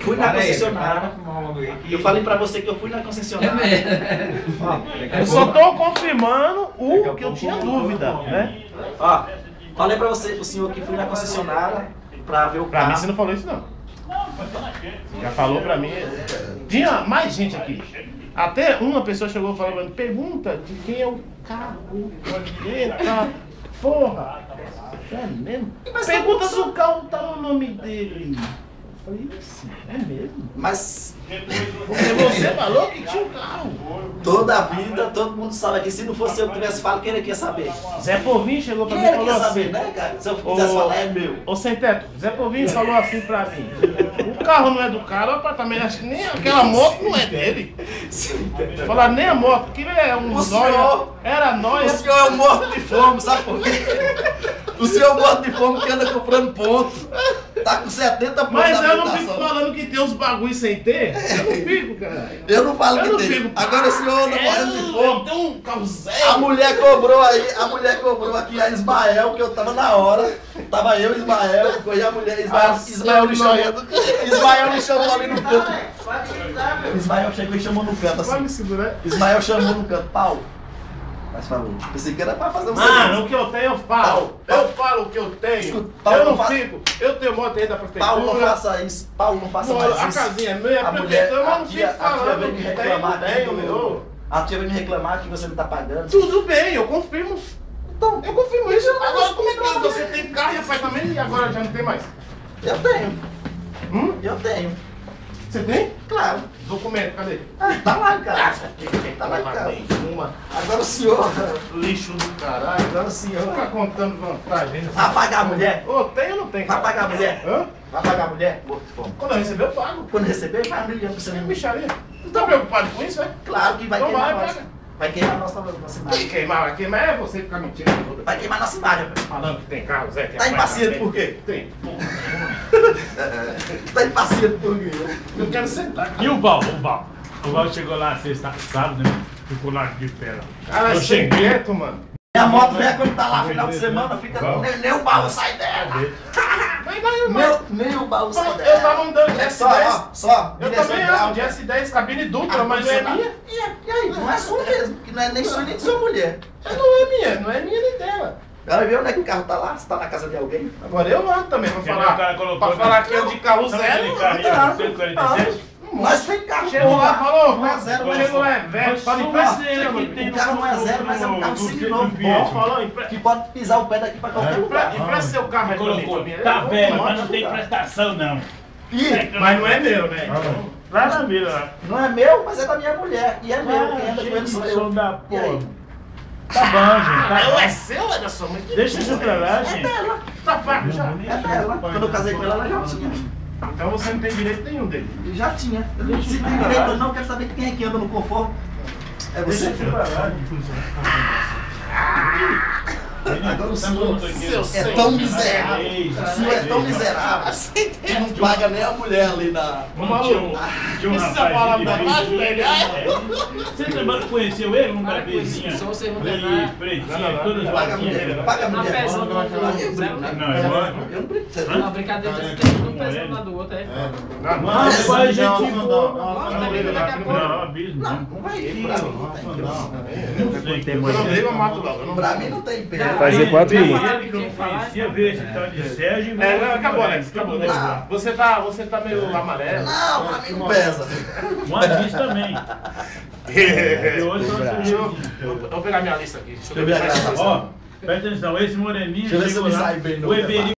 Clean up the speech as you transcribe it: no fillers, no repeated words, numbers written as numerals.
fui na concessionária. Eu falei pra você que eu fui na concessionária. Eu só tô confirmando o que eu tinha dúvida, né? Ó, falei pra você, o senhor que fui na concessionária pra ver o Pra mim carro. você não falou isso não. Já falou pra mim. Tinha mais gente aqui. Até uma pessoa chegou falando, pergunta de quem é o carro. Eita, porra. É mesmo? Pergunta se o carro tá no nome dele. Eu falei, sim, é mesmo? Mas Porque você falou que tinha um carro. toda a vida, todo mundo sabe que se não fosse eu que tivesse falado, quem ele quer saber? Zé Povinho chegou pra Quem mim e ele falou quer saber, assim. né, cara? Se eu quisesse falar, é meu. Ô Sem Teto, Zé Povinho falou assim pra mim. O carro não é do cara, o apartamento, acho que nem aquela moto não é dele. Falar nem a moto, que ele é um O senhor- nóia. Era O nóia. senhor é um morto de fome, sabe por quê? O senhor é um morto de fome que anda comprando ponto. Tá com 70 pontos Mas na eu não fico habilitação. falando que tem uns bagulho sem ter. Eu não fico, cara. Eu não falo Eu que não tem. fico. Agora o senhor anda morrendo de fome. Tem um carro A zero. mulher cobrou aí, a mulher cobrou aqui a Ismael, que eu tava na hora. Tava eu e Ismael, e a mulher, Ismael me chamou. Ismael me chamou ali no canto. Ismael chegou e chamou no canto Vai assim. me segurar. Ismael chamou no canto, Paulo. Mas falou, pensei que era pra fazer um Mano, serviço. o que eu tenho eu falo. Eu falo o que eu tenho. Escuta, Paulo, Eu não não fa- fico. Eu tenho moto aí da prefeitura. Paulo, não faça isso. Paulo, não faça Mano, mais a isso. casinha é minha, A a mulher, prefeitura, mas a não tia fico falando veio me que tem, reclamar não aqui tenho, do- meu. A tia veio me reclamar que você não tá pagando. Tudo bem, eu confirmo. Então, Eu confirmo isso. Agora, como é que você tem carro e apartamento e agora já não tem mais? eu tenho. Eu tenho. Você tem? Claro. Documento, cadê? Tá lá em casa. Tá lá em casa. Uma Agora o senhor. lixo do caralho. Agora o senhor. Fica contando vantagem. Vai pagar a mulher? Ô, tem ou não tem? Vai pagar a mulher? Hã? Vai pagar a mulher? Morto de fome. Quando eu receber, eu pago. Quando receber, vai milhão pra você Que nem bicharia. Você tá preocupado com isso, é? Claro que vai Então queimar vai, nós. paga. Vai queimar nossa imagem. Queimar é você ficar mentindo. Vai queimar nossa imagem, velho. Falando que tem carro, Zé. Tá impaciente por quê? Tem. Tá impaciente por quê? Eu quero sentar. E o Val? O Val chegou lá sexta, sábado, né? Ficou lá de pé lá. Cara, Eu sem cheguei. quieto, mano. Minha moto velha quando tá lá final de semana, fica. Nem o baú sai dela. Nem o baú sai dela. Eu tava andando de É S10. só. Eu direção também grau. ando de S10, cabine dupla, mas não é minha. E aí, não é sua mesmo, que não é nem sua nem de sua mulher. Mas não é minha, não é minha nem dela. Ela vê onde é que o carro tá lá, se tá na casa de alguém. Agora eu ando também, pra Quer ver falar. o cara colocou Pra na- falar que eu de carro Sabe aquele zero. carrinho tá. 147? Nós tem carro. Chegou lá, falou, Não é zero, mas chegou lá, é velho, só me empresta Esse dinheiro, aqui mano. tem O carro não é zero, mas é um carro seminovo bom. Falou, Que pode pisar o pé daqui pra qualquer lugar. empresta seu carro aí pra mim, Colocou. pra mim. Tá Eu velho, vou mas não tem ajudar. prestação não. Ih, Mas não é meu, né? Lá na vila lá. não é meu, mas é da minha mulher. E é meu, quem anda com ele sou eu. Da E aí? porra. Tá bom, gente. Tá Eu bom. é seu, é da sua mãe. Deixa isso pra lá, É gente. dela. Tá pago já. É dela. Quando eu casei com ela, ela já tinha. Então você não tem direito nenhum dele. E já tinha. Eu não se tem direito, eu não quero saber quem é que anda no conforto. É você? Deixa isso pra lá, Agora o senhor Seu é tão miserável. Eita. O senhor é tão miserável que não paga nem a mulher ali na. Tinha um Precisa falar rapaz pra baixo, velho? Você trabalha- conheceu ele, um Cara, bebezinho? só você não Ele, lembrar. pretinho, todas as Paga a vaquinhas. mulher. Paga a Na mulher. pesão do Eu brinco, zero, né? né? Não, Eu não brinco. Você Uma brincadeira desse tempo, um pesando lá do outro, é. Não, depois a gente boa. Não, abismo. Não, não vai ir. Pra mim não tem peso. Eu não ligo, eu mato lá. Eu não Pra mim não tem peso. Fazer 4 Ele minutos. que eu não conhecia, ver esse tal de Sérgio. É, não, acabou, Alex, acabou. Né? Ah. Você tá meio amarelo. Não, pra mim não pesa. Um abismo também. E hoje Deixa eu vou pegar minha lista aqui. Deixa eu Deixa eu ver a ver. gravação. Ó, presta atenção, esse moreninho Deixa eu ver se eu chegou me lá, saio bem no o Eberi